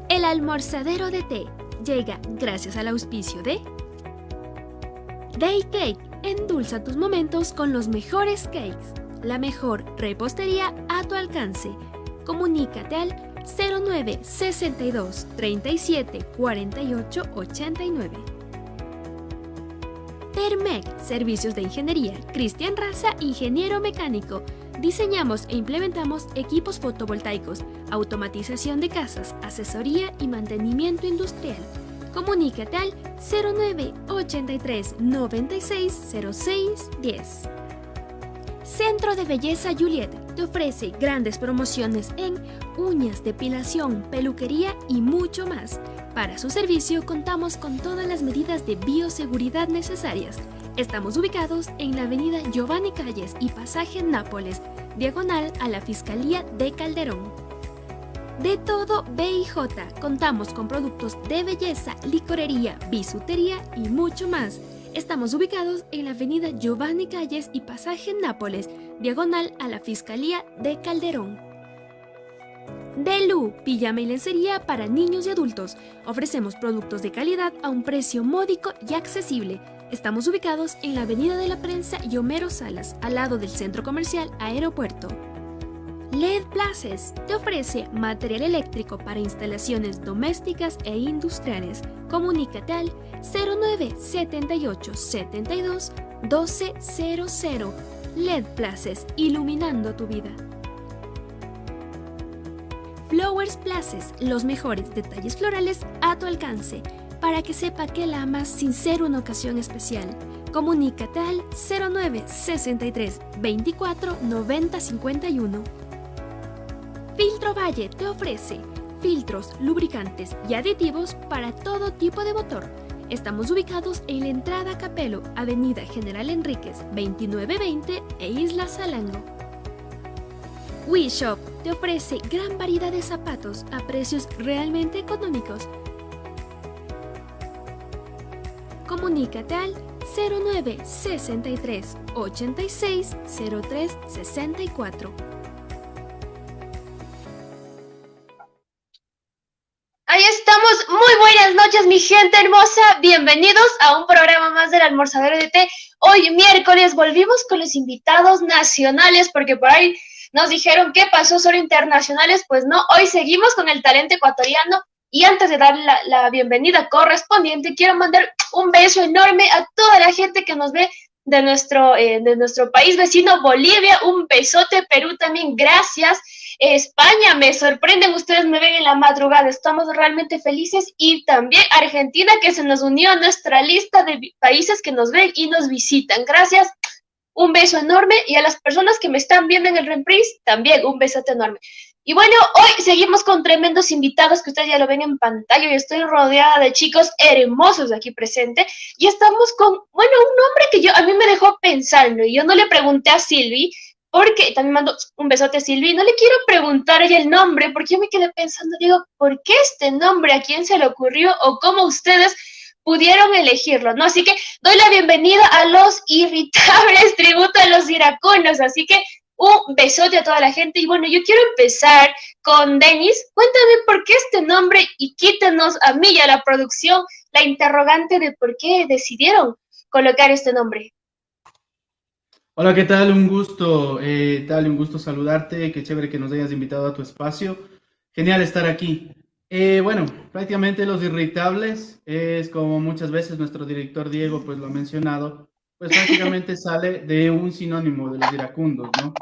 El almorzadero de té llega gracias al auspicio de Day Cake. Endulza tus momentos con los mejores cakes. La mejor repostería a tu alcance. Comunícate al 09 62 37 48 89. Termec, servicios de ingeniería. Cristian Raza, ingeniero mecánico. Diseñamos e implementamos equipos fotovoltaicos, automatización de casas, asesoría y mantenimiento industrial. Comunícate al 09 83 96 06 10. Centro de Belleza Juliet te ofrece grandes promociones en uñas, depilación, peluquería y mucho más. Para su servicio contamos con todas las medidas de bioseguridad necesarias. Estamos ubicados en la avenida Giovanni Calles y pasaje Nápoles, diagonal a la Fiscalía de Calderón. De todo BIJ, contamos con productos de belleza, licorería, bisutería y mucho más. Estamos ubicados en la avenida Giovanni Calles y pasaje Nápoles, diagonal a la Fiscalía de Calderón. Delu, pijama y lencería para niños y adultos. Ofrecemos productos de calidad a un precio módico y accesible. Estamos ubicados en la avenida de la Prensa y Homero Salas, al lado del Centro Comercial Aeropuerto. LED Places te ofrece material eléctrico para instalaciones domésticas e industriales. Comunícate al 09 78 72 1200. LED Places, iluminando tu vida. Flowers Places, los mejores detalles florales a tu alcance, para que sepa que la amas sin ser una ocasión especial. Comunícate al 09 63 24 90 51. Filtro Valle te ofrece filtros, lubricantes y aditivos para todo tipo de motor. Estamos ubicados en la entrada a Capelo, Avenida General Enríquez 2920 e Isla Salango. WeShop te ofrece gran variedad de zapatos a precios realmente económicos. Comunícate al 09 63 86 03 64. Ahí estamos, muy buenas noches mi gente hermosa, bienvenidos a un programa más del Almorzadero de Té. Hoy miércoles volvimos con los invitados nacionales porque por ahí nos dijeron qué pasó solo internacionales, pues no, hoy seguimos con el talento ecuatoriano y antes de dar la bienvenida correspondiente quiero mandar un beso enorme a toda la gente que nos ve de nuestro país vecino Bolivia, un besote, Perú también, gracias. España, me sorprenden, ustedes me ven en la madrugada, estamos realmente felices, y también Argentina, que se nos unió a nuestra lista de países que nos ven y nos visitan. Gracias, un beso enorme, y a las personas que me están viendo en el reprise, también un besote enorme. Y bueno, hoy seguimos con tremendos invitados que ustedes ya lo ven en pantalla, y estoy rodeada de chicos hermosos aquí presentes, y estamos con, bueno, un nombre que a mí me dejó pensando, y yo no le pregunté a Silvi, porque también mando un besote a Silvi, no le quiero preguntar ella el nombre, porque yo me quedé pensando, digo, ¿por qué este nombre? ¿A quién se le ocurrió? ¿O cómo ustedes pudieron elegirlo? ¿No? Así que doy la bienvenida a los irritables, tributo a los iracundos, así que un besote a toda la gente. Y bueno, yo quiero empezar con Denis. Cuéntame por qué este nombre y quítanos a mí y a la producción la interrogante de por qué decidieron colocar este nombre. Hola, ¿qué tal? Un gusto, un gusto saludarte. Qué chévere que nos hayas invitado a tu espacio. Genial estar aquí. Bueno, prácticamente Los Irritables es como muchas veces nuestro director Diego pues lo ha mencionado, pues prácticamente sale de un sinónimo de los iracundos, ¿no?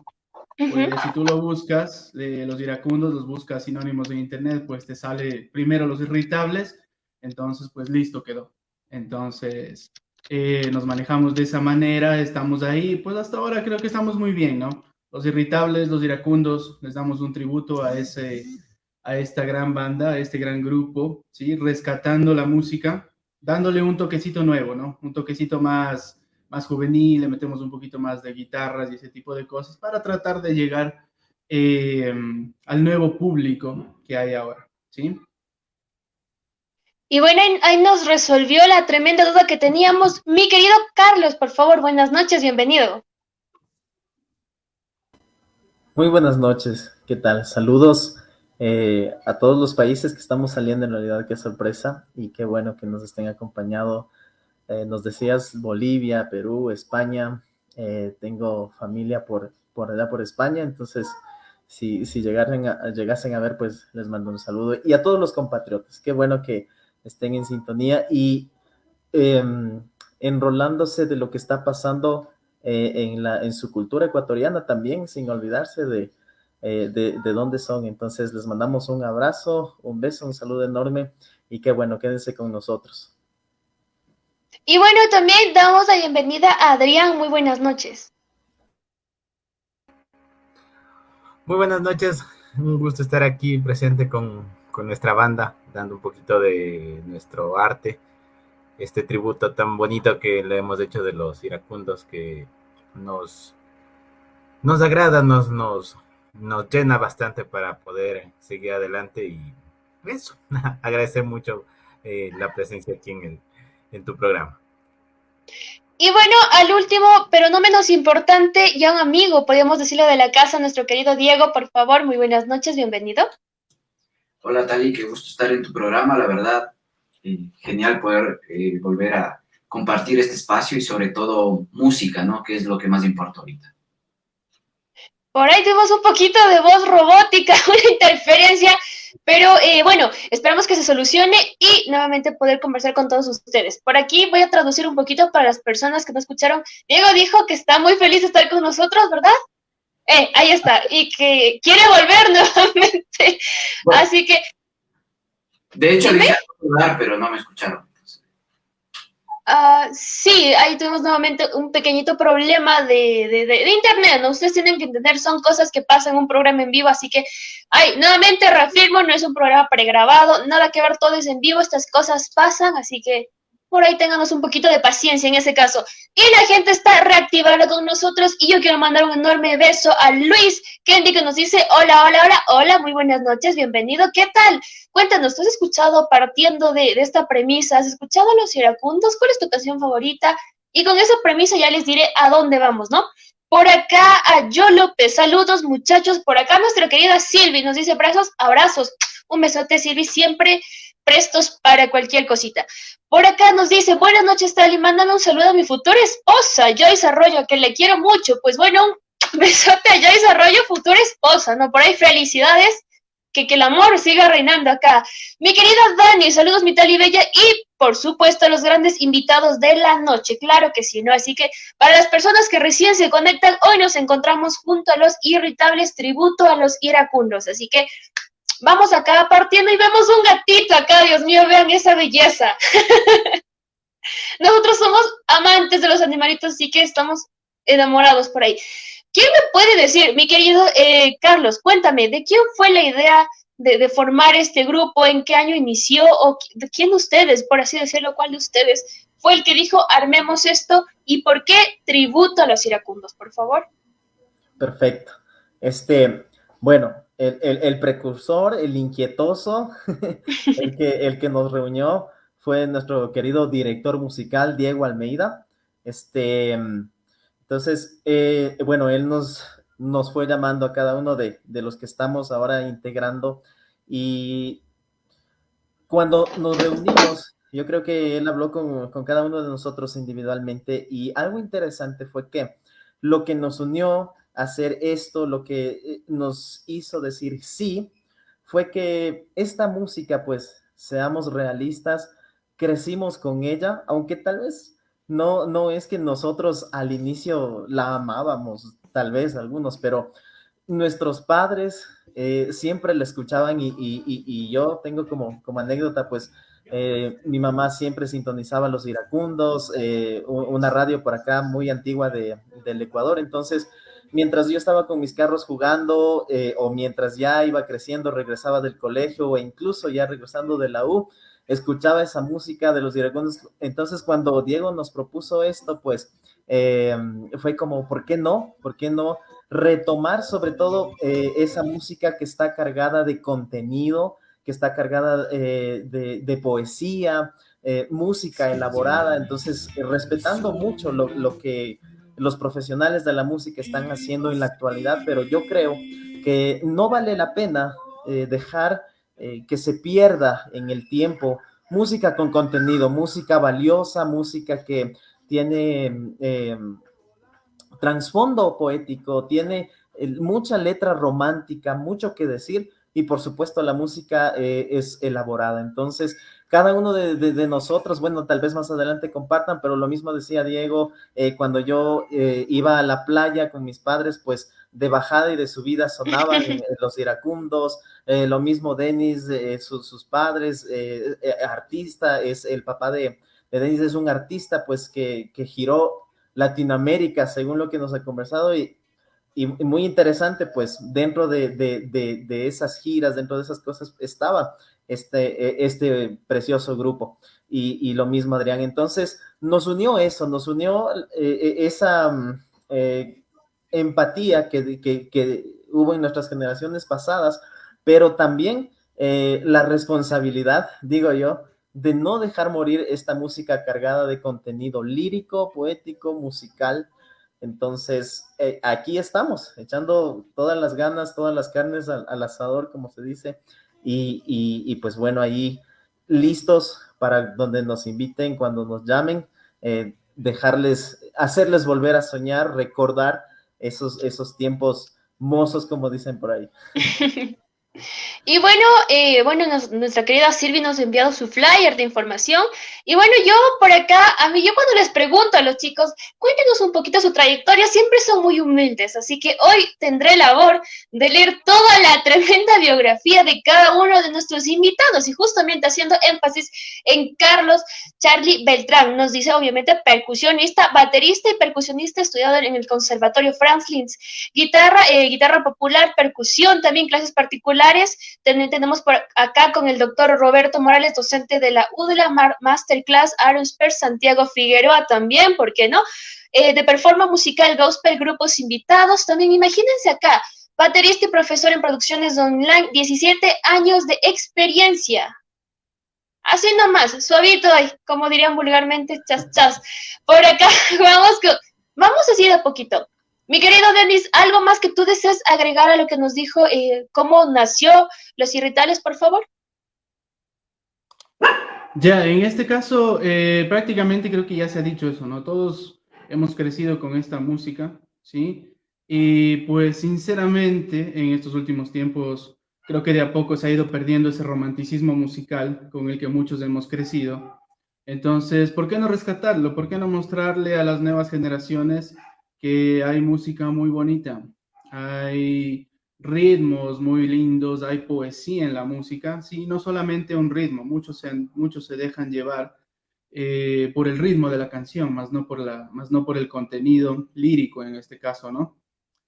Pues si tú lo buscas, los iracundos, los buscas sinónimos en internet, pues te sale primero Los Irritables, entonces pues listo quedó. Entonces nos manejamos de esa manera, estamos ahí, pues hasta ahora creo que estamos muy bien, ¿no? Los Irritables, los iracundos, les damos un tributo a esta gran banda, a este gran grupo, ¿sí? Rescatando la música, dándole un toquecito nuevo, ¿no? Un toquecito más juvenil, le metemos un poquito más de guitarras y ese tipo de cosas para tratar de llegar al nuevo público que hay ahora, ¿sí? Y bueno, ahí nos resolvió la tremenda duda que teníamos. Mi querido Carlos, por favor, buenas noches, bienvenido. Muy buenas noches, ¿qué tal? Saludos. a todos los países que estamos saliendo, en realidad qué sorpresa y qué bueno que nos estén acompañando. Nos decías Bolivia, Perú, España, tengo familia por allá por España, entonces si llegasen a ver, pues les mando un saludo. Y a todos los compatriotas, qué bueno que estén en sintonía y eh, enrolándose de lo que está pasando en su cultura ecuatoriana también, sin olvidarse de dónde son. Entonces les mandamos un abrazo, un beso, un saludo enorme y qué bueno, quédense con nosotros. Y bueno, también damos la bienvenida a Adrián. Muy buenas noches. Muy buenas noches, un gusto estar aquí presente con nuestra banda, dando un poquito de nuestro arte, este tributo tan bonito que le hemos hecho de los iracundos, que nos agrada, nos llena bastante para poder seguir adelante y eso, agradecer mucho la presencia aquí en tu programa. Y bueno, al último, pero no menos importante, ya un amigo, podríamos decirlo de la casa, nuestro querido Diego, por favor, muy buenas noches, bienvenido. Hola Tali, qué gusto estar en tu programa, la verdad, genial poder volver a compartir este espacio y sobre todo música, ¿no? Que es lo que más importa ahorita. Por ahí tuvimos un poquito de voz robótica, una interferencia, pero bueno, esperamos que se solucione y nuevamente poder conversar con todos ustedes. Por aquí voy a traducir un poquito para las personas que no escucharon. Diego dijo que está muy feliz de estar con nosotros, ¿verdad? Ahí está, y que quiere volver nuevamente. Bueno, Así que, de hecho, dime. dije hablar, pero no me escucharon. Sí, ahí tuvimos nuevamente un pequeñito problema de internet, ¿no? Ustedes tienen que entender, son cosas que pasan en un programa en vivo, así que, ay, nuevamente reafirmo, no es un programa pregrabado, nada que ver, todo es en vivo, estas cosas pasan, así que por ahí ténganos un poquito de paciencia en ese caso. Y la gente está reactivada con nosotros y yo quiero mandar un enorme beso a Luis Kendi que nos dice, hola, hola, hola, hola, muy buenas noches, bienvenido, ¿qué tal? Cuéntanos, ¿tú has escuchado partiendo de esta premisa? ¿Has escuchado a los iracundos? ¿Cuál es tu canción favorita? Y con esa premisa ya les diré a dónde vamos, ¿no? Por acá a Yo López, saludos muchachos. Por acá nuestra querida Silvi nos dice abrazos, abrazos. Un besote, Silvi, siempre prestos para cualquier cosita. Por acá nos dice, buenas noches, Tali, mándame un saludo a mi futura esposa, Joyce Arroyo, que le quiero mucho. Pues bueno, un besote a Joyce Arroyo, futura esposa, ¿no? Por ahí felicidades, que el amor siga reinando acá. Mi querida Dani, saludos, mi Tali Bella, y por supuesto a los grandes invitados de la noche, claro que sí, ¿no? Así que para las personas que recién se conectan, hoy nos encontramos junto a los irritables, tributo a los iracundos, así que vamos acá partiendo y vemos un gatito acá, Dios mío, vean esa belleza. Nosotros somos amantes de los animalitos, así que estamos enamorados por ahí. ¿Quién me puede decir, mi querido Carlos, cuéntame, ¿de quién fue la idea de formar este grupo? ¿En qué año inició? ¿O de quién de ustedes, por así decirlo, cuál de ustedes fue el que dijo, armemos esto? ¿Y por qué tributo a los iracundos, por favor? Perfecto. Bueno, el precursor, el inquietoso, el que nos reunió fue nuestro querido director musical, Diego Almeida. Entonces, bueno, él nos fue llamando a cada uno de los que estamos ahora integrando y cuando nos reunimos, yo creo que él habló con cada uno de nosotros individualmente y algo interesante fue que lo que nos unió a hacer esto, lo que nos hizo decir sí, fue que esta música, pues, seamos realistas, crecimos con ella, aunque tal vez no es que nosotros al inicio la amábamos, tal vez algunos, pero nuestros padres siempre la escuchaban y yo tengo como anécdota, pues, mi mamá siempre sintonizaba los iracundos, una radio por acá muy antigua del Ecuador, entonces mientras yo estaba con mis carros jugando o mientras ya iba creciendo, regresaba del colegio o incluso ya regresando de la U, escuchaba esa música de los iracundos. Entonces cuando Diego nos propuso esto, pues fue como, ¿por qué no? ¿Por qué no retomar sobre todo esa música que está cargada de contenido, que está cargada de poesía, música elaborada, entonces respetando mucho lo que los profesionales de la música están haciendo en la actualidad, pero yo creo que no vale la pena dejar que se pierda en el tiempo música con contenido, música valiosa, música que tiene trasfondo poético, tiene mucha letra romántica, mucho que decir, y por supuesto la música es elaborada. Entonces, cada uno de nosotros, bueno, tal vez más adelante compartan, pero lo mismo decía Diego, cuando yo iba a la playa con mis padres, pues de bajada y de subida sonaban los iracundos, lo mismo Denis, sus padres, artista, es el papá de Denis, es un artista pues que giró Latinoamérica, según lo que nos ha conversado, y muy interesante, pues dentro de esas giras, dentro de esas cosas, estaba este precioso grupo, y lo mismo Adrián. Entonces, nos unió eso, nos unió esa empatía que hubo en nuestras generaciones pasadas, pero también la responsabilidad, digo yo, de no dejar morir esta música cargada de contenido lírico, poético, musical. Entonces, aquí estamos, echando todas las ganas, todas las carnes al asador, como se dice, y pues bueno, ahí listos para donde nos inviten, cuando nos llamen, hacerles volver a soñar, recordar esos tiempos mozos, como dicen por ahí. Y bueno, nuestra querida Silvi nos ha enviado su flyer de información. Y bueno, yo por acá, yo cuando les pregunto a los chicos, cuéntenos un poquito su trayectoria, siempre son muy humildes. Así que hoy tendré labor de leer toda la tremenda biografía de cada uno de nuestros invitados. Y justamente haciendo énfasis en Carlos Charlie Beltrán, nos dice obviamente percusionista, baterista y percusionista, estudiado en el Conservatorio Franz Liszt, guitarra popular, percusión, también clases particulares. Tenemos por acá con el doctor Roberto Morales, docente de la UDLA Masterclass, Aaron Sper, Santiago Figueroa también, ¿por qué no? De performance musical, gospel, grupos invitados, también imagínense acá, baterista y profesor en producciones online, 17 años de experiencia. Así nomás, suavito, como dirían vulgarmente, chas, chas. Por acá, vamos así de a poquito. Mi querido Denis, ¿algo más que tú deseas agregar a lo que nos dijo, cómo nació Los Irritables, por favor? Ya, en este caso, prácticamente creo que ya se ha dicho eso, ¿no? Todos hemos crecido con esta música, ¿sí? Y pues sinceramente, en estos últimos tiempos, creo que de a poco se ha ido perdiendo ese romanticismo musical con el que muchos hemos crecido. Entonces, ¿por qué no rescatarlo? ¿Por qué no mostrarle a las nuevas generaciones que hay música muy bonita? Hay ritmos muy lindos, hay poesía en la música, sí, no solamente un ritmo, muchos se dejan llevar por el ritmo de la canción, más no por el contenido lírico en este caso, ¿no?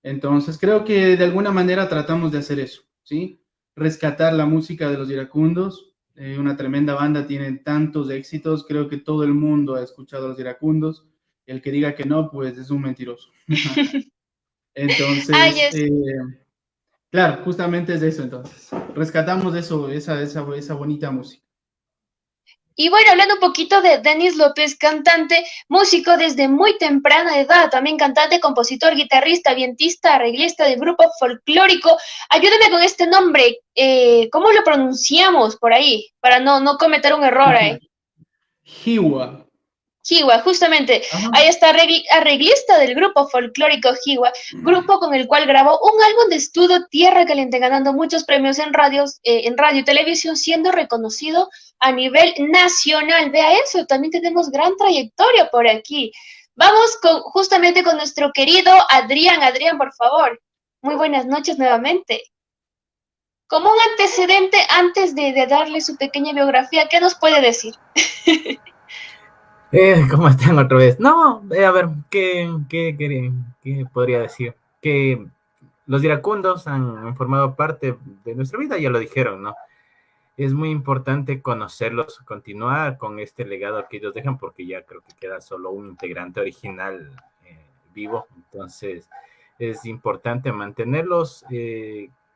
Entonces creo que de alguna manera tratamos de hacer eso, ¿sí? Rescatar la música de los Iracundos, una tremenda banda, tienen tantos éxitos, creo que todo el mundo ha escuchado a los Iracundos, el que diga que no, pues es un mentiroso. Entonces, Yes. Claro, justamente es eso entonces. Rescatamos eso, esa bonita música. Y bueno, hablando un poquito de Denis López, cantante, músico desde muy temprana edad, también cantante, compositor, guitarrista, vientista, arreglista de grupo folclórico. Ayúdame con este nombre, ¿cómo lo pronunciamos por ahí? Para no cometer un error ahí. Jiwa. Jiwa, justamente, ahí está arreglista del grupo folclórico Jiwa, grupo con el cual grabó un álbum de estudio Tierra Caliente, ganando muchos premios en radio y televisión, siendo reconocido a nivel nacional. Vea eso, también tenemos gran trayectoria por aquí. Vamos justamente con nuestro querido Adrián. Adrián, por favor, muy buenas noches nuevamente. Como un antecedente, antes de darle su pequeña biografía, ¿qué nos puede decir? ¿Cómo están otra vez? No, a ver, ¿qué podría decir? Que los iracundos han formado parte de nuestra vida, ya lo dijeron, ¿no? Es muy importante conocerlos, continuar con este legado que ellos dejan, porque ya creo que queda solo un integrante original vivo. Entonces, es importante mantenerlos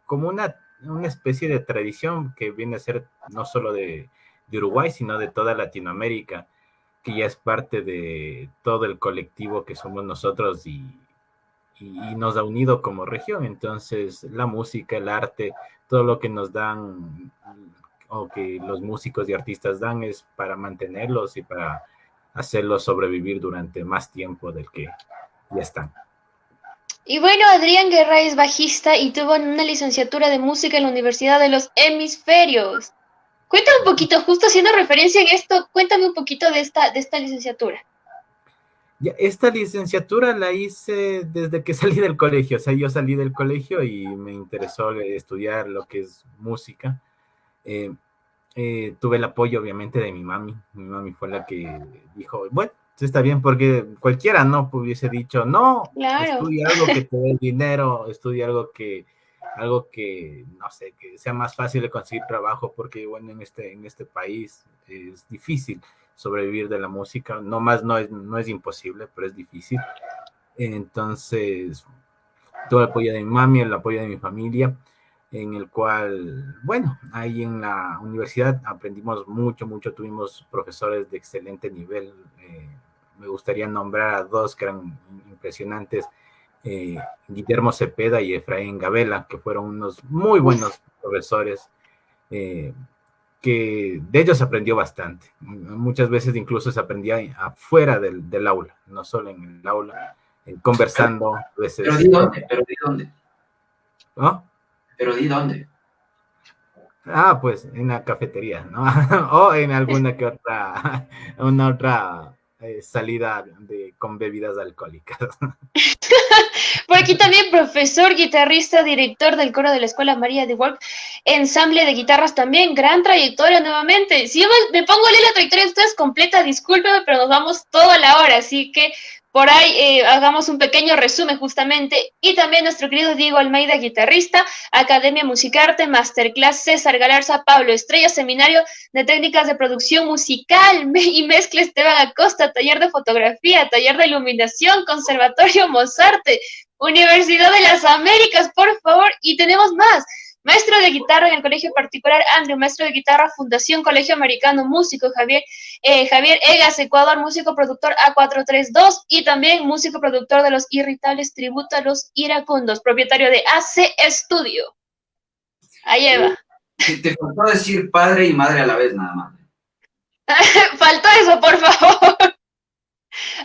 como una especie de tradición que viene a ser no solo de Uruguay, sino de toda Latinoamérica, que ya es parte de todo el colectivo que somos nosotros y nos ha unido como región. Entonces, la música, el arte, todo lo que nos dan o que los músicos y artistas dan es para mantenerlos y para hacerlos sobrevivir durante más tiempo del que ya están. Y bueno, Adrián Guerra es bajista y tuvo una licenciatura de música en la Universidad de los Hemisferios. Cuéntame un poquito, justo haciendo referencia en esto, cuéntame un poquito de esta licenciatura. Ya, esta licenciatura la hice desde que salí del colegio, o sea, yo salí del colegio y me interesó estudiar lo que es música. Tuve el apoyo, obviamente, de mi mami. Mi mami fue la que dijo, bueno, está bien, porque cualquiera no hubiese dicho, no, Claro. estudia algo que te dé dinero, estudia algo que, no sé, que sea más fácil de conseguir trabajo, porque, bueno, en este país es difícil sobrevivir de la música, no es imposible, pero es difícil. Entonces, tuve el apoyo de mi mami, el apoyo de mi familia, en el cual, bueno, ahí en la universidad aprendimos mucho, tuvimos profesores de excelente nivel. Me gustaría nombrar a dos que eran impresionantes, Guillermo Cepeda y Efraín Gabela, que fueron unos muy buenos profesores, que de ellos se aprendió bastante. Muchas veces incluso se aprendía afuera del aula, no solo en el aula, conversando. Veces, ¿Pero di dónde? ¿Pero di dónde? ¿no? ¿Pero di dónde? Ah, pues en la cafetería, ¿no? O en alguna que otra, una otra salida con bebidas alcohólicas. Por aquí también profesor, guitarrista, director del coro de la Escuela María de Wolf, ensamble de guitarras también, gran trayectoria nuevamente. Si yo me pongo a leer la trayectoria de ustedes completa, discúlpeme, pero nos vamos toda la hora, así que por ahí hagamos un pequeño resumen justamente. Y también nuestro querido Diego Almeida, guitarrista, Academia Musicarte, Masterclass, César Galarza, Pablo Estrella, Seminario de Técnicas de Producción Musical y Mezcla Esteban Acosta, Taller de Fotografía, Taller de Iluminación, Conservatorio Mozarte, Universidad de las Américas, por favor, y tenemos más. Maestro de guitarra en el colegio particular Andrew, maestro de guitarra Fundación Colegio Americano, músico Javier Egas, Ecuador, músico productor A432 y también músico productor de Los Irritables, tributo a los iracundos, propietario de AC Studio. Ahí va. Te faltó decir padre y madre a la vez, nada más. Faltó eso, por favor.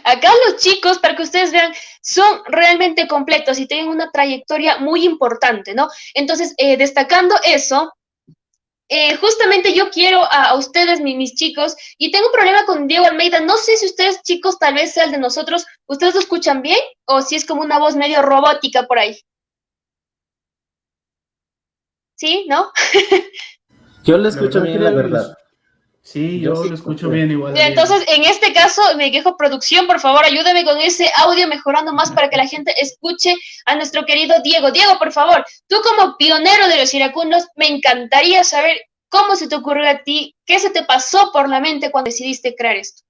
Acá los chicos, para que ustedes vean, son realmente completos y tienen una trayectoria muy importante, ¿no? Entonces, destacando eso, justamente yo quiero a ustedes, mis chicos, y tengo un problema con Diego Almeida. No sé si ustedes, chicos, tal vez sea el de nosotros, ¿ustedes lo escuchan bien? ¿O si es como una voz medio robótica por ahí? ¿Sí? ¿No? Yo lo escucho bien, la verdad. Sí, yo lo escucho bien igual. Entonces, en este caso, me quejo producción, por favor, ayúdame con ese audio mejorando más para que la gente escuche a nuestro querido Diego. Diego, por favor, tú como pionero de los iracundos, me encantaría saber cómo se te ocurrió a ti, qué se te pasó por la mente cuando decidiste crear esto.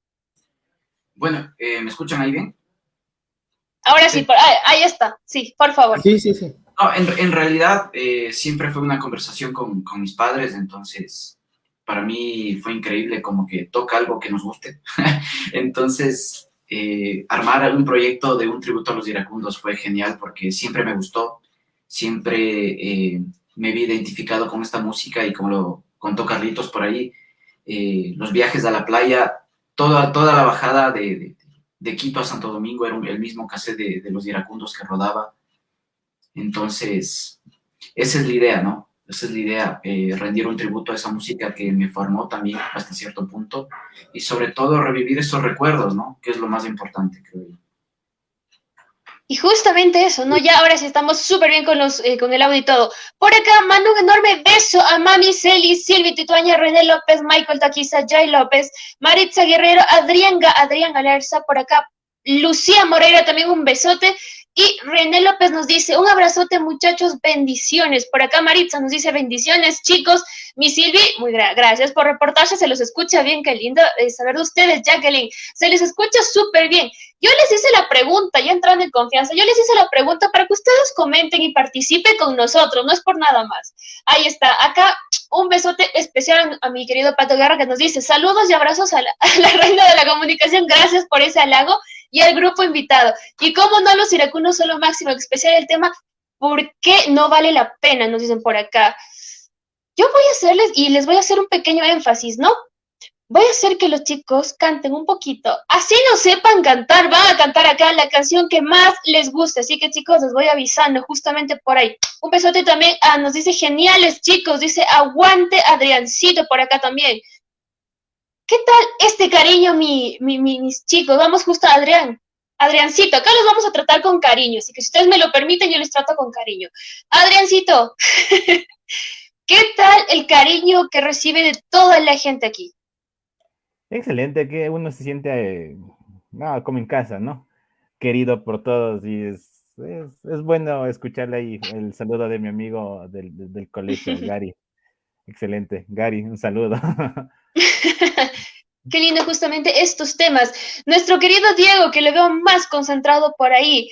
Bueno, ¿me escuchan ahí bien? Ahora sí, ahí está, sí, por favor. Sí. No, en realidad siempre fue una conversación con mis padres, entonces para mí fue increíble, como que toca algo que nos guste. Entonces, armar un proyecto de un tributo a los iracundos fue genial porque siempre me gustó, siempre me vi identificado con esta música y como lo contó Carlitos por ahí, los viajes a la playa, toda la bajada de Quito a Santo Domingo era el mismo cassette de los iracundos que rodaba. Entonces, esa es la idea, ¿no? Esa es la idea, rendir un tributo a esa música que me formó también hasta cierto punto y sobre todo revivir esos recuerdos, ¿no? Que es lo más importante, creo yo. Y justamente eso, ¿no? Ya ahora sí estamos súper bien con el audio y todo. Por acá, mando un enorme beso a Mami, Celi, Silvi, Tituaña, René López, Michael Taquiza, Jay López, Maritza Guerrero, Adrián Galarza, por acá, Lucía Moreira, también un besote. Y René López nos dice, un abrazote muchachos, bendiciones. Por acá Maritza nos dice, bendiciones chicos. Mi Silvi, muy gracias por reportarse, se los escucha bien, qué lindo saber de ustedes, Jacqueline. Se les escucha súper bien. Yo les hice la pregunta, ya entrando en confianza, yo les hice la pregunta para que ustedes comenten y participen con nosotros, no es por nada más. Ahí está, acá un besote especial a mi querido Pato Guerra que nos dice, saludos y abrazos a la reina de la comunicación, gracias por ese halago. Y al grupo invitado. Y cómo no, los iracundos son lo máximo, especial el tema, ¿por qué no vale la pena? Nos dicen por acá. yo voy a hacerles y les voy a hacer un pequeño énfasis, ¿no? Voy a hacer que los chicos canten un poquito. Así no sepan cantar, van a cantar acá la canción que más les guste. Así que chicos, les voy avisando justamente por ahí. Un besote también. Nos dice geniales chicos, dice aguante Adriancito por acá también. ¿Qué tal este cariño, mis chicos? Vamos justo a Adrián. Adriancito, acá los vamos a tratar con cariño, así que si ustedes me lo permiten, yo les trato con cariño. Adriancito, ¿qué tal el cariño que recibe de toda la gente aquí? Excelente, que uno se siente como en casa, ¿no? Querido por todos y es bueno escucharle ahí el saludo de mi amigo del colegio, Gary. Excelente, Gary, un saludo. Qué lindo justamente estos temas. Nuestro querido Diego, que le veo más concentrado por ahí.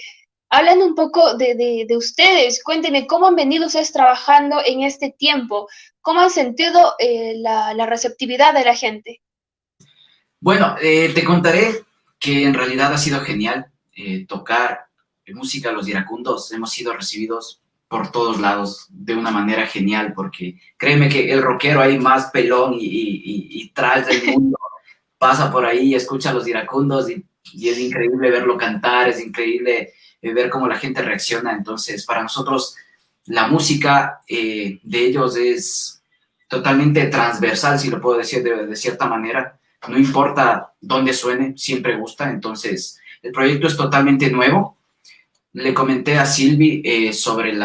Hablando un poco de ustedes, cuéntenme cómo han venido ustedes trabajando en este tiempo, cómo han sentido la receptividad de la gente. Bueno, te contaré que en realidad ha sido genial tocar música a los iracundos. Hemos sido recibidos por todos lados de una manera genial, porque créeme que el rockero ahí más pelón y trash del mundo pasa por ahí y escucha a los iracundos y es increíble verlo cantar, es increíble ver cómo la gente reacciona. Entonces, para nosotros, la música de ellos es totalmente transversal, si lo puedo decir de cierta manera. No importa dónde suene, siempre gusta. Entonces, el proyecto es totalmente nuevo. Le comenté a Silvi sobre el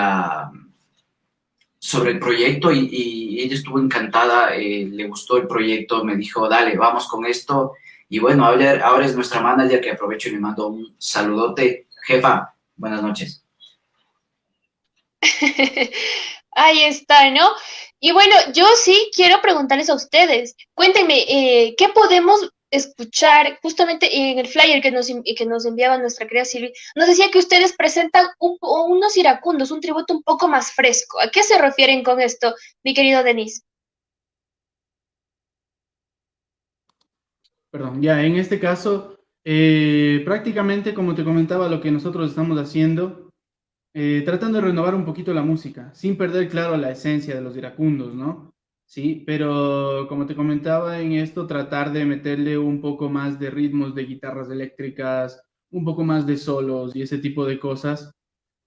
proyecto y ella estuvo encantada, le gustó el proyecto, me dijo, dale, vamos con esto. Y bueno, ahora es nuestra manager, que aprovecho y le mando un saludote. Jefa, buenas noches. Ahí está, ¿no? Y bueno, yo sí quiero preguntarles a ustedes, cuéntenme, ¿qué podemos escuchar justamente en el flyer que nos enviaba nuestra querida Silvi? Nos decía que ustedes presentan unos iracundos, un tributo un poco más fresco. ¿A qué se refieren con esto, mi querido Denis? Perdón, ya en este caso, prácticamente como te comentaba, lo que nosotros estamos haciendo, tratando de renovar un poquito la música, sin perder, claro, la esencia de los iracundos, ¿no? Sí, pero como te comentaba en esto, tratar de meterle un poco más de ritmos de guitarras eléctricas, un poco más de solos y ese tipo de cosas,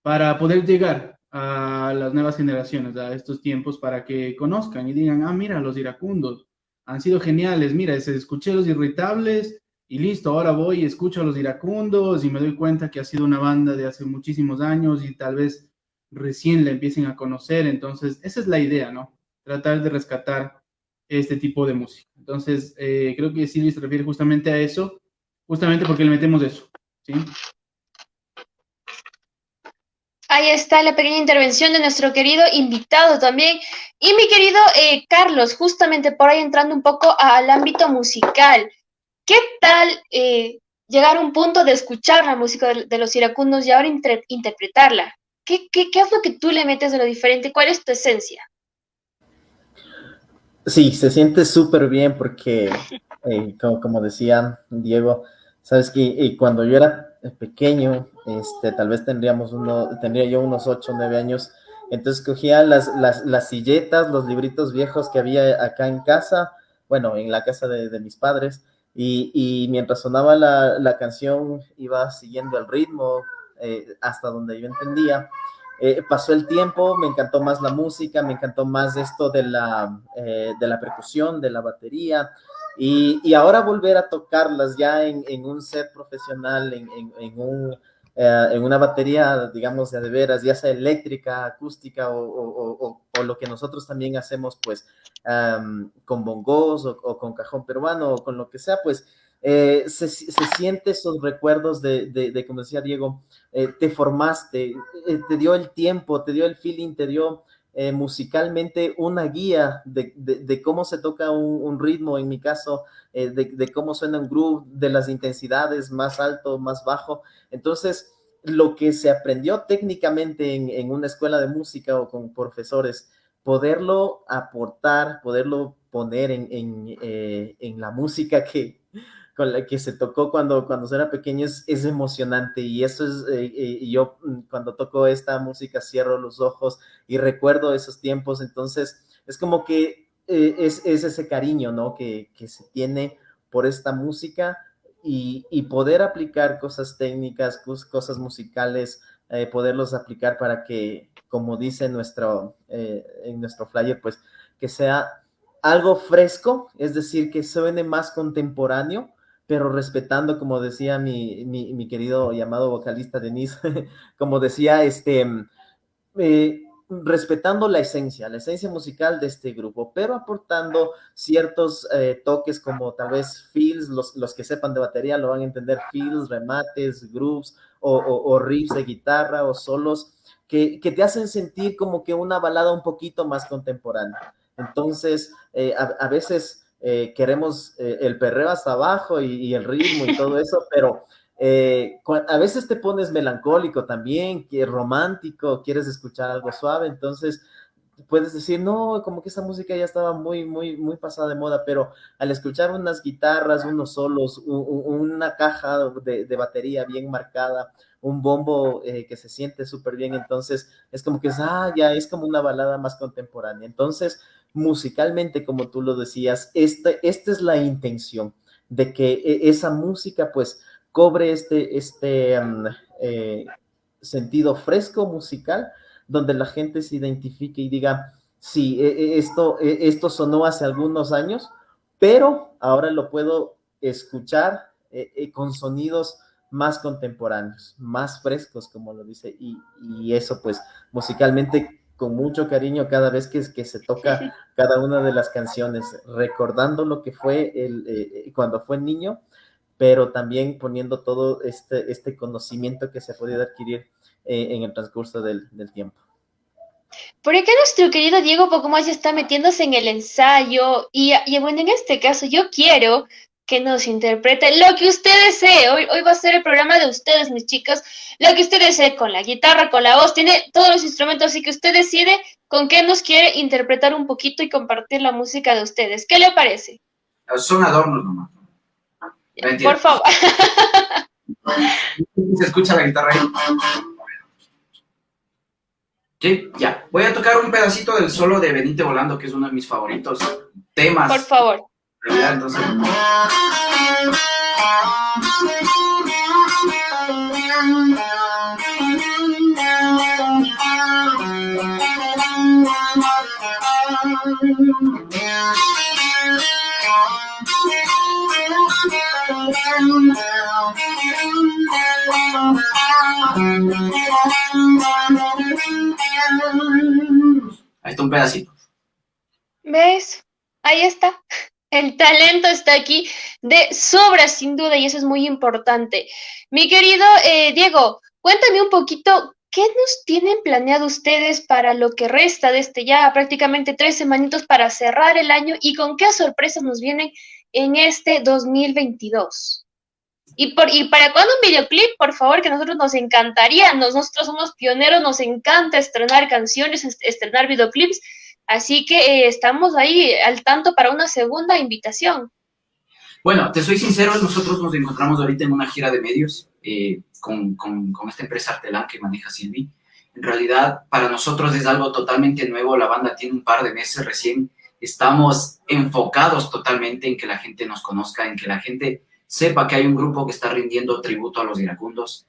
para poder llegar a las nuevas generaciones, a estos tiempos, para que conozcan y digan, ah, mira, los iracundos han sido geniales, mira, escuché los irritables y listo, ahora voy y escucho a los iracundos y me doy cuenta que ha sido una banda de hace muchísimos años y tal vez recién la empiecen a conocer. Entonces, esa es la idea, ¿no? Tratar de rescatar este tipo de música. Entonces, creo que Silvi se refiere justamente a eso, justamente porque le metemos eso, ¿sí? Ahí está la pequeña intervención de nuestro querido invitado también. Y mi querido Carlos, justamente por ahí entrando un poco al ámbito musical. ¿Qué tal llegar a un punto de escuchar la música de los iracundos y ahora interpretarla? ¿Qué es lo que tú le metes de lo diferente? ¿Cuál es tu esencia? Sí, se siente súper bien porque, como decía Diego, sabes que cuando yo era pequeño, tal vez tendría yo unos 8 o 9 años, entonces cogía las silletas, los libritos viejos que había acá en casa, bueno, en la casa de mis padres, y mientras sonaba la canción iba siguiendo el ritmo hasta donde yo entendía. Pasó el tiempo, me encantó más la música, me encantó más esto de la percusión, de la batería, y ahora volver a tocarlas ya en un set profesional, en una batería, digamos, de veras, ya sea eléctrica, acústica o lo que nosotros también hacemos, pues, con bongos o con cajón peruano o con lo que sea, pues, se siente esos recuerdos de, como decía Diego, te formaste, te dio el tiempo, te dio el feeling, te dio musicalmente una guía de cómo se toca un ritmo, en mi caso, de cómo suena un groove, de las intensidades más alto, más bajo. Entonces, lo que se aprendió técnicamente en una escuela de música o con profesores, poderlo aportar, poderlo poner en la música con la que se tocó cuando era pequeño es emocionante, y eso es, yo cuando toco esta música cierro los ojos y recuerdo esos tiempos. Entonces es como que es ese cariño, ¿no? Que se tiene por esta música y poder aplicar cosas técnicas, cosas musicales, poderlos aplicar para que, como dice en nuestro flyer, pues que sea algo fresco, es decir, que suene más contemporáneo, pero respetando, como decía mi querido llamado vocalista Denise, como decía, respetando la esencia musical de este grupo, pero aportando ciertos toques como tal vez fills, los que sepan de batería lo van a entender, fills, remates, grooves o riffs de guitarra o solos que te hacen sentir como que una balada un poquito más contemporánea. Entonces, a veces queremos el perreo hasta abajo y el ritmo y todo eso, pero a veces te pones melancólico también, que romántico, quieres escuchar algo suave, entonces puedes decir, no, como que esa música ya estaba muy, muy, muy pasada de moda, pero al escuchar unas guitarras, unos solos, una caja de batería bien marcada, un bombo que se siente súper bien, entonces es como que ya es como una balada más contemporánea. Entonces, musicalmente, como tú lo decías, esta es la intención de que esa música, pues, cobre sentido fresco musical, donde la gente se identifique y diga, sí, esto sonó hace algunos años, pero ahora lo puedo escuchar con sonidos más contemporáneos, más frescos, como lo dice, y eso pues musicalmente con mucho cariño cada vez que se toca cada una de las canciones, recordando lo que fue cuando fue niño, pero también poniendo todo este conocimiento que se ha podido adquirir en el transcurso del tiempo. Por acá nuestro querido Diego poco más ya está metiéndose en el ensayo y bueno, en este caso yo quiero que nos interprete lo que usted desee. Hoy va a ser el programa de ustedes, mis chicas. Lo que usted desee, con la guitarra, con la voz, tiene todos los instrumentos, así que usted decide con qué nos quiere interpretar un poquito y compartir la música de ustedes. ¿Qué le parece? Son adornos nomás. Por favor. Se escucha la guitarra ahí. Sí, ya. Voy a tocar un pedacito del solo de Venite Volando, que es uno de mis favoritos temas. Por favor. Entonces... Ahí está un pedacito. ¿Ves? Ahí está. El talento está aquí de sobra, sin duda, y eso es muy importante. Mi querido Diego, cuéntame un poquito, ¿qué nos tienen planeado ustedes para lo que resta de ya prácticamente 3 semanitos para cerrar el año y con qué sorpresas nos vienen en este 2022? ¿Y para cuándo un videoclip? Por favor, que a nosotros nos encantaría. Nosotros somos pioneros, nos encanta estrenar canciones, estrenar videoclips. Así que estamos ahí al tanto para una segunda invitación. Bueno, te soy sincero, nosotros nos encontramos ahorita en una gira de medios con esta empresa Artelán que maneja Silvi. En realidad, para nosotros es algo totalmente nuevo. La banda tiene un par de meses recién. Estamos enfocados totalmente en que la gente nos conozca, en que la gente sepa que hay un grupo que está rindiendo tributo a los iracundos.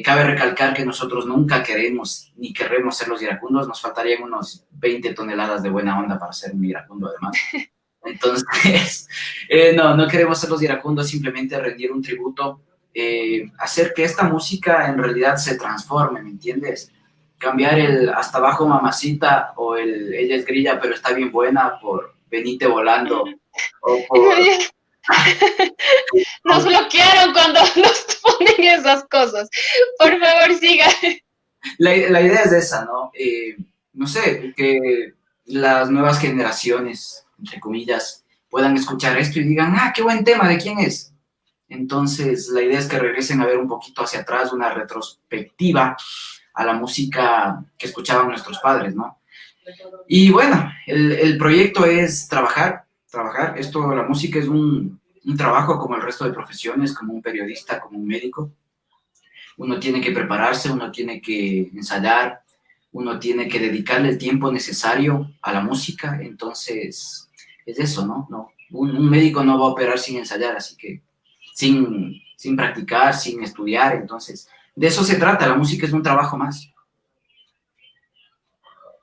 Cabe recalcar que nosotros nunca queremos ni querremos ser los iracundos. Nos faltarían unos 20 toneladas de buena onda para ser un iracundo además. Entonces, no queremos ser los iracundos, simplemente rendir un tributo, hacer que esta música en realidad se transforme, ¿me entiendes? Cambiar el hasta abajo mamacita o el ella es grilla pero está bien buena por Venite Volando o por... Nos bloquearon cuando nos ponen esas cosas. Por favor, siga. La idea es esa, ¿no? No sé, que las nuevas generaciones, entre comillas, puedan escuchar esto y digan, qué buen tema, ¿de quién es? Entonces, la idea es que regresen a ver un poquito hacia atrás, una retrospectiva a la música que escuchaban nuestros padres, ¿no? Y bueno, el proyecto es trabajar. Esto, la música es un trabajo como el resto de profesiones, como un periodista, como un médico. Uno tiene que prepararse, uno tiene que ensayar, uno tiene que dedicarle el tiempo necesario a la música, entonces es eso, ¿no? Un médico no va a operar sin ensayar, así que sin practicar, sin estudiar, entonces de eso se trata, la música es un trabajo más.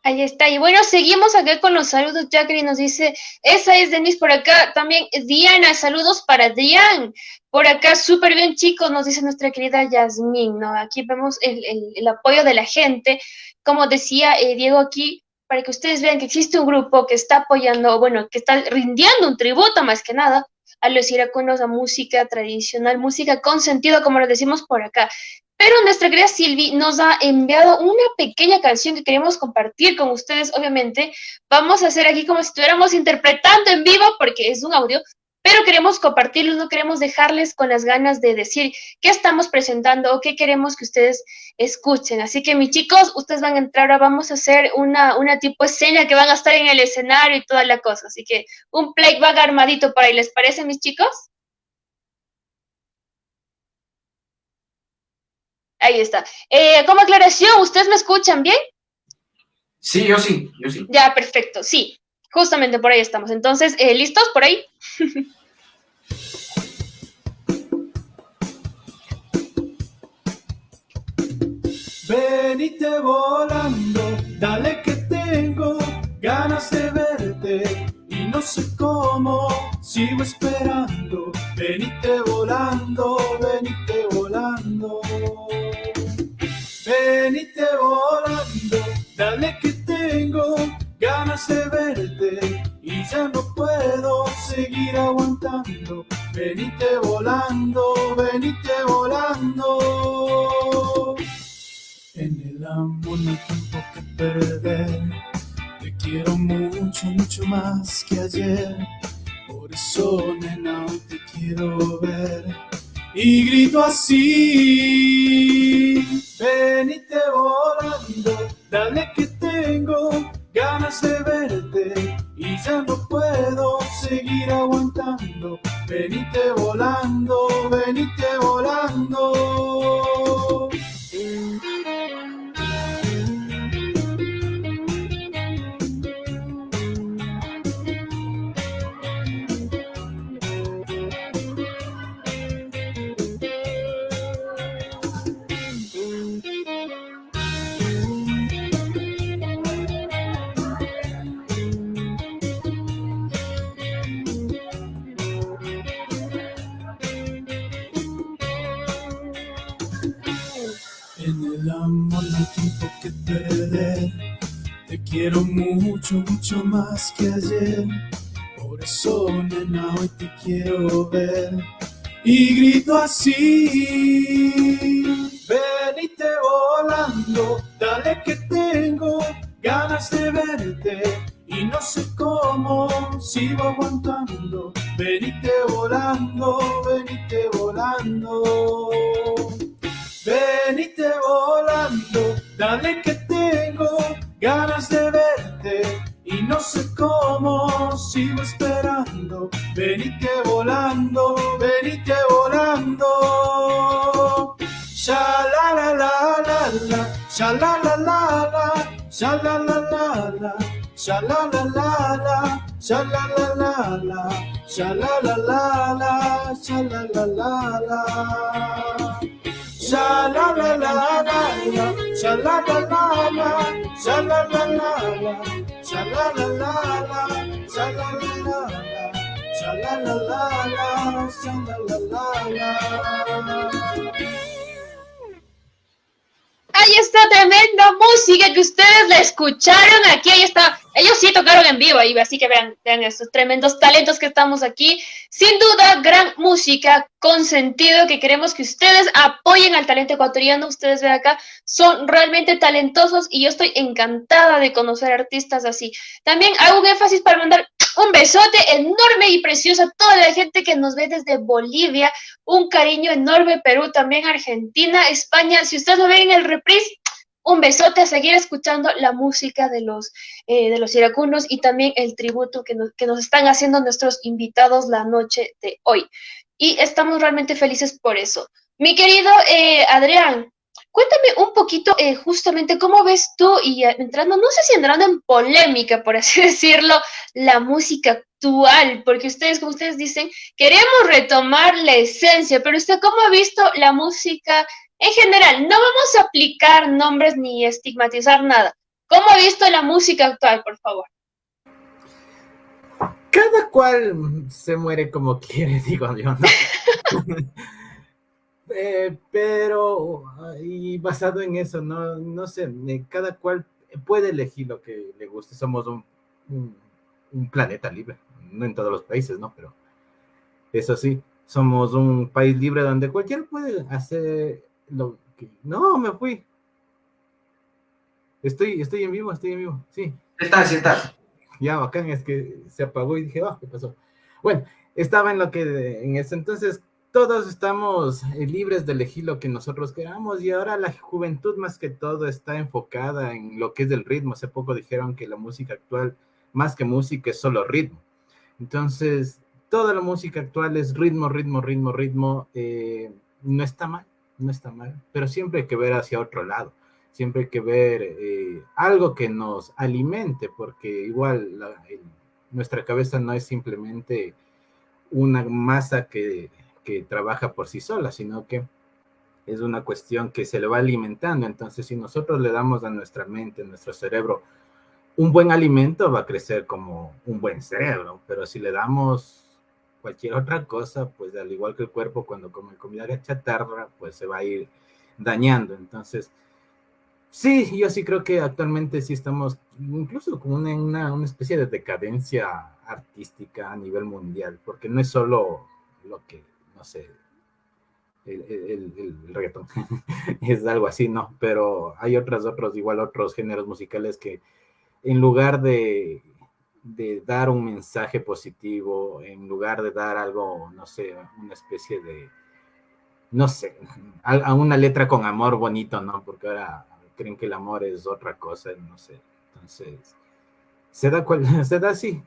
Ahí está. Y bueno, seguimos acá con los saludos. Jacqueline nos dice, esa es Denise por acá. También Diana, saludos para Diane. Por acá, súper bien, chicos, nos dice nuestra querida Yasmín, ¿no? Aquí vemos el apoyo de la gente. Como decía Diego aquí, para que ustedes vean que existe un grupo que está apoyando, bueno, que está rindiendo un tributo más que nada a los iracundos, a música tradicional, música con sentido, como lo decimos por acá. Pero nuestra querida Silvi nos ha enviado una pequeña canción que queremos compartir con ustedes, obviamente. Vamos a hacer aquí como si estuviéramos interpretando en vivo, porque es un audio, pero queremos compartirlos, no queremos dejarles con las ganas de decir qué estamos presentando o qué queremos que ustedes escuchen. Así que, mis chicos, ustedes van a entrar, ahora vamos a hacer una tipo escena que van a estar en el escenario y toda la cosa. Así que un playback armadito por ahí, ¿les parece, mis chicos? Ahí está. Como aclaración, ¿ustedes me escuchan bien? Sí, yo sí, yo sí. Ya, perfecto, sí. Justamente por ahí estamos. Entonces, ¿listos por ahí? Venite volando, dale que tengo ganas de verte y no sé cómo, sigo esperando. Venite volando, venite volando. Venite volando, dale que tengo ganas de verte y ya no puedo seguir aguantando. Venite volando, venite volando. En el amor no hay tiempo que perder. Te quiero mucho, mucho más que ayer. Por eso, nena, hoy te quiero ver. Y grito así. Venite volando, dale que tengo ganas de verte y ya no puedo seguir aguantando. Venite volando, venite volando. En el amor no hay tiempo que perder. Te quiero mucho, mucho más que ayer. Por eso, nena, hoy te quiero ver. Y grito así. Venite volando, dale que tengo ganas de verte. Y no sé cómo, sigo aguantando. Venite volando, venite volando. Venite volando, dale que tengo ganas de verte y no sé cómo, sigo esperando. Venite volando, venite volando. Sha la la la la la, sha la la la la, sha la la la la, sha la la la la, sha la la la la, sha la la la la, sha la la la la. Sha la la la la la, sha la la la la, sha la la la la, sha la la la la, sha la la la la, sha la la la la, sha la la la la. Ahí está, tremenda música que ustedes la escucharon aquí, ahí está. Ellos sí tocaron en vivo ahí, así que vean estos tremendos talentos que estamos aquí. Sin duda, gran música con sentido que queremos que ustedes apoyen al talento ecuatoriano. Ustedes ven acá, son realmente talentosos y yo estoy encantada de conocer artistas así. También hago un énfasis para mandar un besote enorme y precioso a toda la gente que nos ve desde Bolivia. Un cariño enorme, Perú, también Argentina, España. Si ustedes lo ven en el reprise, un besote, a seguir escuchando la música de los iracundos y también el tributo que nos están haciendo nuestros invitados la noche de hoy. Y estamos realmente felices por eso. Mi querido Adrián, Cuéntame un poquito justamente cómo ves tú y entrando, no sé si entrando en polémica, por así decirlo, la música actual, porque ustedes, como ustedes dicen, queremos retomar la esencia, pero usted cómo ha visto la música en general. No vamos a aplicar nombres ni estigmatizar nada. ¿Cómo ha visto la música actual, por favor? Cada cual se muere como quiere, digo yo, ¿no? Pero, y basado en eso, no sé, cada cual puede elegir lo que le guste. Somos un, un planeta libre, no en todos los países, ¿no? Pero eso sí, somos un país libre donde cualquiera puede hacer lo que... No, me fui. Estoy en vivo, sí. Sí estás. Ya, bacán, es que se apagó y dije, ¿qué pasó? Bueno, estaba en lo que en ese entonces todos estamos libres de elegir lo que nosotros queramos y ahora la juventud más que todo está enfocada en lo que es el ritmo. Hace poco dijeron que la música actual, más que música, es solo ritmo. Entonces, toda la música actual es ritmo, ritmo, ritmo, ritmo. No está mal, no está mal, pero siempre hay que ver hacia otro lado. Siempre hay que ver algo que nos alimente, porque igual nuestra cabeza no es simplemente una masa que trabaja por sí sola, sino que es una cuestión que se le va alimentando. Entonces, si nosotros le damos a nuestra mente, a nuestro cerebro, un buen alimento, va a crecer como un buen cerebro, pero si le damos cualquier otra cosa, pues al igual que el cuerpo cuando come comida chatarra, pues se va a ir dañando. Entonces, sí, yo sí creo que actualmente sí estamos incluso como una especie de decadencia artística a nivel mundial, porque no es solo lo que, no sé, el reggaetón, es algo así, ¿no? Pero hay igual otros géneros musicales que en lugar de dar un mensaje positivo, en lugar de dar algo, no sé, una especie de, no sé, a una letra con amor bonito, ¿no? Porque ahora creen que el amor es otra cosa, no sé. Entonces, se da así,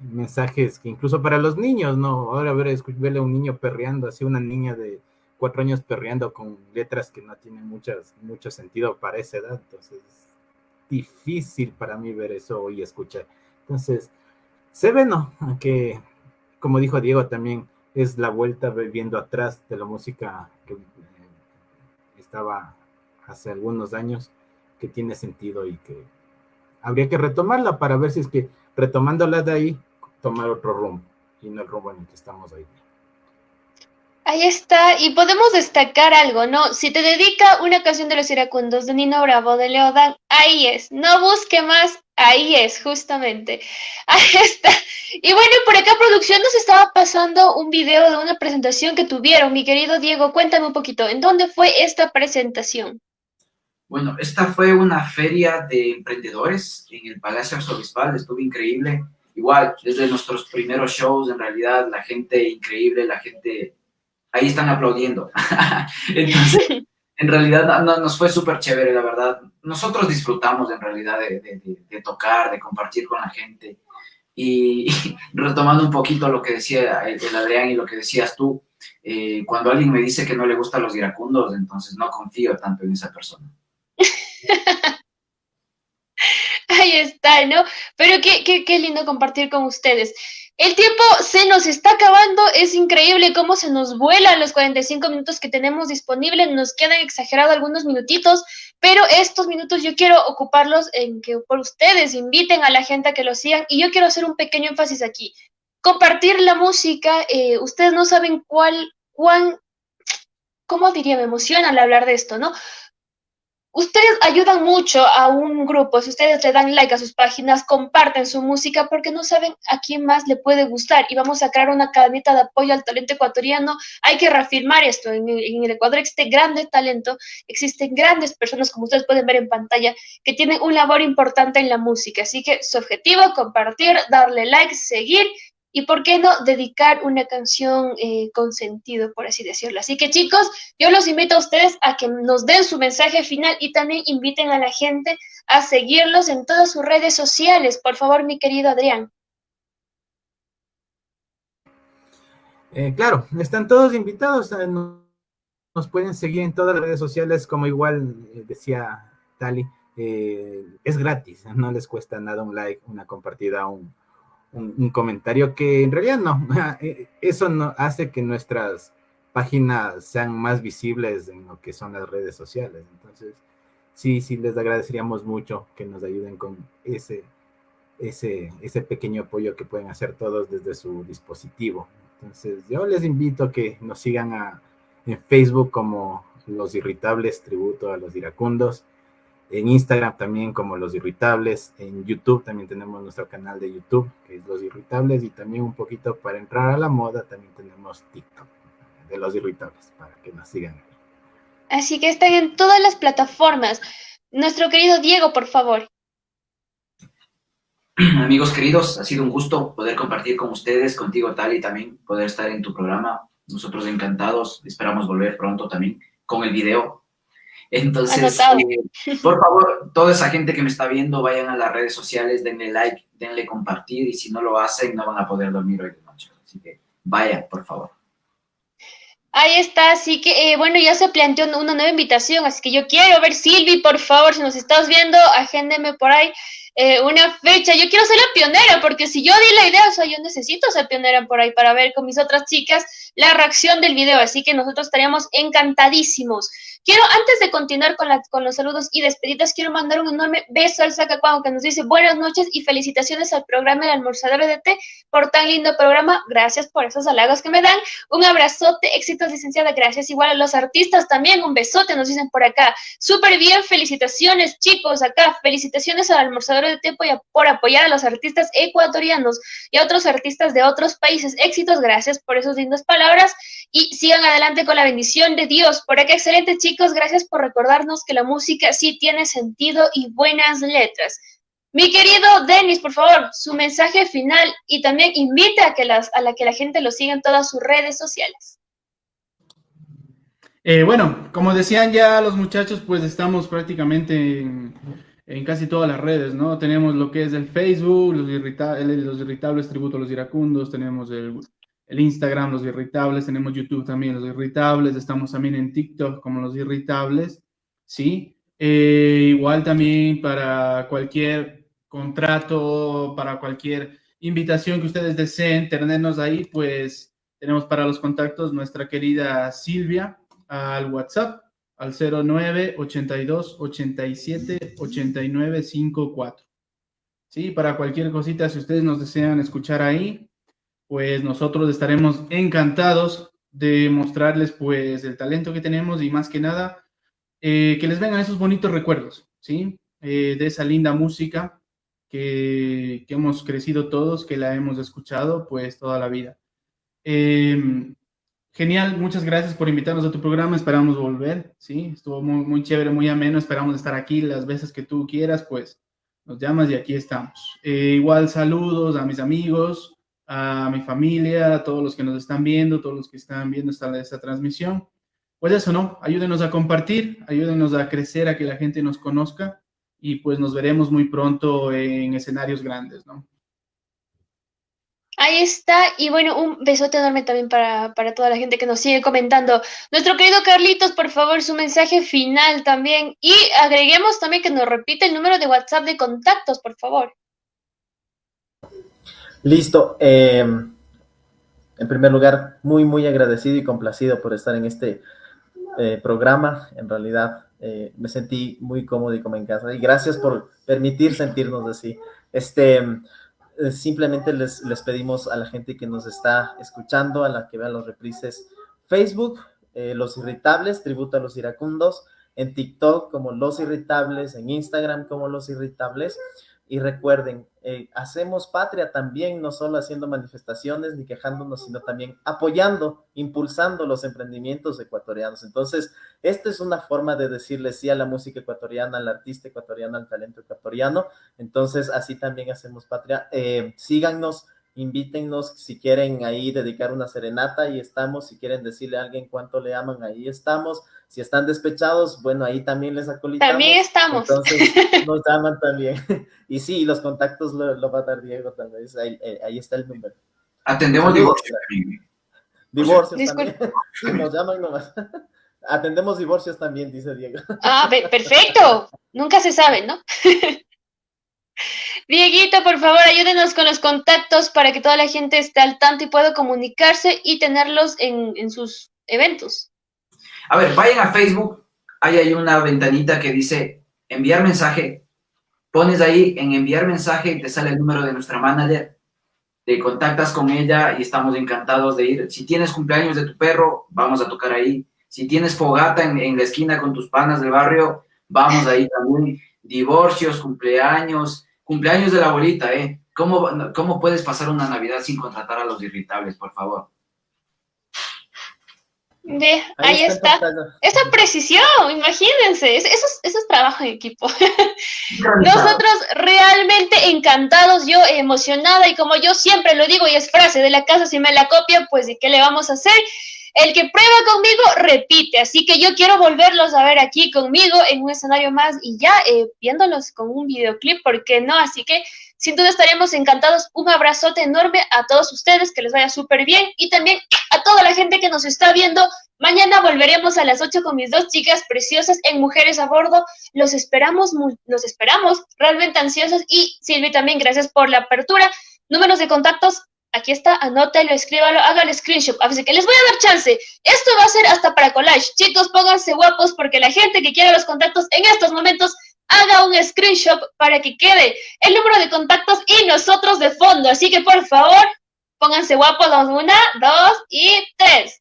mensajes que incluso para los niños, ¿no? Ahora verle a un niño perreando, así una niña de 4 años perreando con letras que no tienen mucho sentido para esa edad, entonces difícil para mí ver eso y escuchar. Entonces, se ve, ¿no? Que, como dijo Diego también, es la vuelta viendo atrás de la música que estaba hace algunos años, que tiene sentido y que habría que retomarla para ver si es que retomándola de ahí, tomar otro rumbo y no el rumbo en el que estamos hoy. Ahí está, y podemos destacar algo, ¿no? Si te dedica una canción de los iracundos de Nino Bravo, de Leodan, ahí es, no busque más, ahí es, justamente, ahí está. Y bueno, por acá producción nos estaba pasando un video de una presentación que tuvieron, mi querido Diego, cuéntame un poquito, ¿en dónde fue esta presentación? Bueno, esta fue una feria de emprendedores en el Palacio Arzobispal, estuvo increíble. Igual, desde nuestros primeros shows, en realidad, la gente increíble, la gente ahí están aplaudiendo. Entonces, en realidad nos fue súper chévere, la verdad. Nosotros disfrutamos en realidad de tocar, de compartir con la gente. Y retomando un poquito lo que decía el Adrián y lo que decías tú, cuando alguien me dice que no le gustan los iracundos, entonces no confío tanto en esa persona. Ahí está, ¿no? Pero qué lindo compartir con ustedes. El tiempo se nos está acabando, es increíble cómo se nos vuelan los 45 minutos que tenemos disponibles, nos quedan exagerados algunos minutitos, pero estos minutos yo quiero ocuparlos en que por ustedes inviten a la gente a que lo sigan y yo quiero hacer un pequeño énfasis aquí. Compartir la música, ustedes no saben ¿cómo diría? Me emociona al hablar de esto, ¿no? Ustedes ayudan mucho a un grupo, si ustedes le dan like a sus páginas, comparten su música porque no saben a quién más le puede gustar y vamos a crear una cadenita de apoyo al talento ecuatoriano. Hay que reafirmar esto, en el Ecuador existe grande talento, existen grandes personas como ustedes pueden ver en pantalla que tienen un labor importante en la música, así que su objetivo, compartir, darle like, seguir y por qué no dedicar una canción con sentido, por así decirlo. Así que chicos, yo los invito a ustedes a que nos den su mensaje final y también inviten a la gente a seguirlos en todas sus redes sociales. Por favor, mi querido Adrián. Claro, están todos invitados a nos pueden seguir en todas las redes sociales, como igual decía Tali, es gratis, no les cuesta nada un like, una compartida, un comentario, que en realidad no, eso no hace que nuestras páginas sean más visibles en lo que son las redes sociales. Entonces, sí, les agradeceríamos mucho que nos ayuden con ese pequeño apoyo que pueden hacer todos desde su dispositivo. Entonces, yo les invito a que nos sigan en Facebook como Los Irritables, tributo a los iracundos, en Instagram también como Los Irritables, en YouTube también tenemos nuestro canal de YouTube, que es Los Irritables, y también un poquito para entrar a la moda, también tenemos TikTok de Los Irritables, para que nos sigan. Así que están en todas las plataformas. Nuestro querido Diego, por favor. Amigos queridos, ha sido un gusto poder compartir con ustedes, contigo Tali también, poder estar en tu programa. Nosotros encantados, esperamos volver pronto también con el video. Entonces, por favor, toda esa gente que me está viendo, vayan a las redes sociales, denle like, denle compartir, y si no lo hacen, no van a poder dormir hoy de noche. Así que vayan, por favor. Ahí está, así que, bueno, ya se planteó una nueva invitación, así que yo quiero ver, Silvi, por favor, si nos estás viendo, agéndeme por ahí una fecha. Yo quiero ser la pionera, porque si yo di la idea, o sea, yo necesito ser pionera por ahí para ver con mis otras chicas la reacción del video, así que nosotros estaríamos encantadísimos. Quiero, antes de continuar con los saludos y despedidas, quiero mandar un enorme beso al Sacacuango, que nos dice buenas noches y felicitaciones al programa El Almorzadero de Té por tan lindo programa. Gracias por esos halagos que me dan. Un abrazote, éxitos, licenciada. Gracias. Igual a los artistas también, un besote, nos dicen por acá. Súper bien, felicitaciones, chicos, acá. Felicitaciones al Almorzadero de Té por apoyar a los artistas ecuatorianos y a otros artistas de otros países. Éxitos, gracias por esas lindas palabras y sigan adelante con la bendición de Dios. Por acá, excelente, chicos, gracias por recordarnos que la música sí tiene sentido y buenas letras. Mi querido Denis, por favor, su mensaje final, y también invita a que la gente lo siga en todas sus redes sociales. Bueno, como decían ya los muchachos, pues estamos prácticamente en casi todas las redes, ¿no? Tenemos lo que es el Facebook, los Irritables, tributo a los iracundos, tenemos el Instagram, Los Irritables, tenemos YouTube también, Los Irritables, estamos también en TikTok como Los Irritables, ¿sí? Igual también para cualquier contrato, para cualquier invitación que ustedes deseen tenernos ahí, pues tenemos para los contactos nuestra querida Silvia al WhatsApp al 09 82 87 89 54. Sí, para cualquier cosita, si ustedes nos desean escuchar ahí, pues nosotros estaremos encantados de mostrarles pues el talento que tenemos y más que nada que les vengan esos bonitos recuerdos, ¿sí? De esa linda música que hemos crecido todos, que la hemos escuchado pues toda la vida. Genial, muchas gracias por invitarnos a tu programa, esperamos volver, ¿sí? Estuvo muy, muy chévere, muy ameno, esperamos estar aquí las veces que tú quieras, pues nos llamas y aquí estamos. Igual saludos a mis amigos, a mi familia, a todos los que nos están viendo, todos los que están viendo esta transmisión. Pues eso, ¿no? Ayúdenos a compartir, ayúdenos a crecer, a que la gente nos conozca y pues nos veremos muy pronto en escenarios grandes, ¿no? Ahí está, y bueno, un besote enorme también para toda la gente que nos sigue comentando. Nuestro querido Carlitos, por favor, su mensaje final también. Y agreguemos también que nos repite el número de WhatsApp de contactos, por favor. Listo. En primer lugar, muy, muy agradecido y complacido por estar en este programa. En realidad, me sentí muy cómodo y como en casa. Y gracias por permitir sentirnos así. Simplemente les pedimos a la gente que nos está escuchando, a la que vea los reprises, Facebook, Los Irritables, tributo a los iracundos, en TikTok como Los Irritables, en Instagram como Los Irritables. Y recuerden, hacemos patria también, no solo haciendo manifestaciones ni quejándonos, sino también apoyando, impulsando los emprendimientos ecuatorianos. Entonces, esta es una forma de decirle sí a la música ecuatoriana, al artista ecuatoriano, al talento ecuatoriano. Entonces, así también hacemos patria. Síganos, invítennos, si quieren ahí dedicar una serenata, ahí estamos. Si quieren decirle a alguien cuánto le aman, ahí estamos. Si están despechados, bueno, ahí también les acolitamos. También estamos. Entonces, nos llaman también. Y sí, los contactos lo va a dar Diego tal vez. Ahí está el número. Atendemos divorcios. Divorcios también. Sí, nos llaman nomás. Atendemos divorcios también, dice Diego. Ah, perfecto. Nunca se sabe, ¿no? Dieguito, por favor, ayúdenos con los contactos para que toda la gente esté al tanto y pueda comunicarse y tenerlos en sus eventos. A ver, vayan a Facebook, ahí hay una ventanita que dice enviar mensaje, pones ahí en enviar mensaje y te sale el número de nuestra manager, te contactas con ella y estamos encantados de ir. Si tienes cumpleaños de tu perro, vamos a tocar ahí. Si tienes fogata en la esquina con tus panas del barrio, vamos ahí también. Divorcios, cumpleaños de la abuelita, ¿eh? ¿Cómo puedes pasar una Navidad sin contratar a los irritables, por favor? Ahí está. Esa precisión, imagínense, eso es trabajo en equipo. Nosotros realmente encantados, yo emocionada, y como yo siempre lo digo, y es frase de la casa, si me la copian, pues ¿de qué le vamos a hacer? El que prueba conmigo, repite, así que yo quiero volverlos a ver aquí conmigo en un escenario más y ya viéndolos con un videoclip, ¿por qué no? Así que sin duda estaremos encantados. Un abrazote enorme a todos ustedes, que les vaya súper bien, y también a toda la gente que nos está viendo. Mañana volveremos a las 8 con mis dos chicas preciosas en Mujeres a Bordo. Los esperamos realmente ansiosos. Y Silvi, también gracias por la apertura. Números de contactos, aquí está, anótelo, escríbalo, haga el screenshot. Así que les voy a dar chance. Esto va a ser hasta para collage. Chicos, pónganse guapos porque la gente que quiera los contactos en estos momentos haga un screenshot para que quede el número de contactos y nosotros de fondo. Así que por favor, pónganse guapos. Vamos, 1, 2 y 3.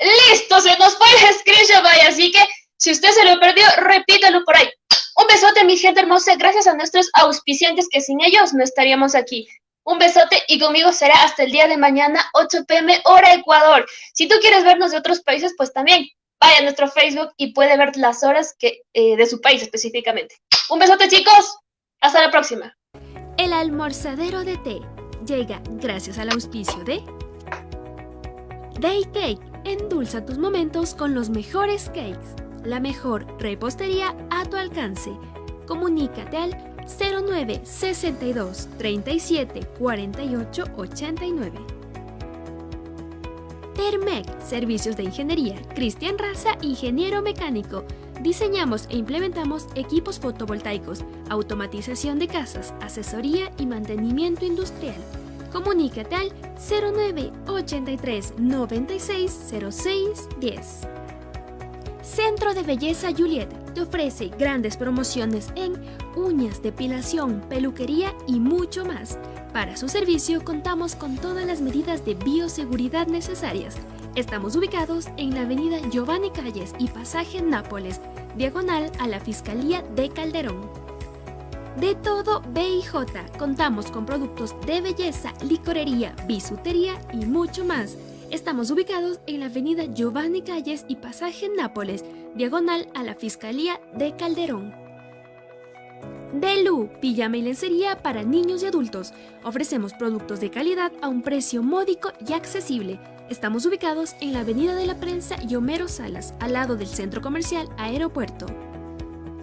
¡Listo! Se nos fue el screenshot, vaya. Así que si usted se lo perdió, repítalo por ahí. Un besote, mi gente hermosa. Gracias a nuestros auspiciantes, que sin ellos no estaríamos aquí. Un besote y conmigo será hasta el día de mañana, 8 p.m. hora Ecuador. Si tú quieres vernos de otros países, pues también vaya a nuestro Facebook y puede ver las horas de su país específicamente. Un besote, chicos. Hasta la próxima. El almorzadero de té llega gracias al auspicio de Day Cake. Endulza tus momentos con los mejores cakes. La mejor repostería a tu alcance. Comunícate al 09 62 37 48 89. Termec, servicios de ingeniería. Cristian Raza, ingeniero mecánico. Diseñamos e implementamos equipos fotovoltaicos, automatización de casas, asesoría y mantenimiento industrial. Comunícate al 09 83 96 06 10. Centro de Belleza Juliet te ofrece grandes promociones en uñas, depilación, peluquería y mucho más. Para su servicio contamos con todas las medidas de bioseguridad necesarias. Estamos ubicados en la avenida Giovanni Calles y pasaje Nápoles, diagonal a la Fiscalía de Calderón. De todo BIJ, contamos con productos de belleza, licorería, bisutería y mucho más. Estamos ubicados en la avenida Giovanni Calles y pasaje Nápoles, diagonal a la Fiscalía de Calderón. Delu, pijama y lencería para niños y adultos. Ofrecemos productos de calidad a un precio módico y accesible. Estamos ubicados en la avenida de la Prensa y Homero Salas, al lado del Centro Comercial Aeropuerto.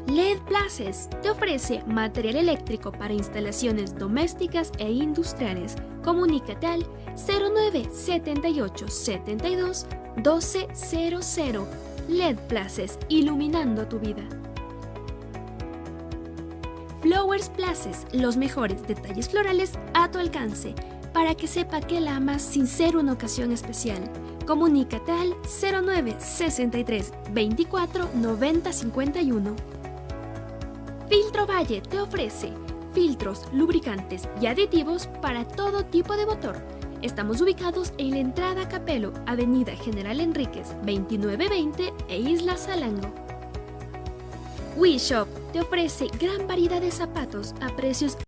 LED Places te ofrece material eléctrico para instalaciones domésticas e industriales. Comunícate al 09 78 72 1200. LED Places, iluminando tu vida. Flowers Places, los mejores detalles florales a tu alcance, para que sepa que la amas sin ser una ocasión especial. Comunícate al 09 63 24 90 51. Filtro Valle te ofrece filtros, lubricantes y aditivos para todo tipo de motor. Estamos ubicados en la entrada a Capelo, Avenida General Enríquez 2920 e Isla Salango. WeShop te ofrece gran variedad de zapatos a precios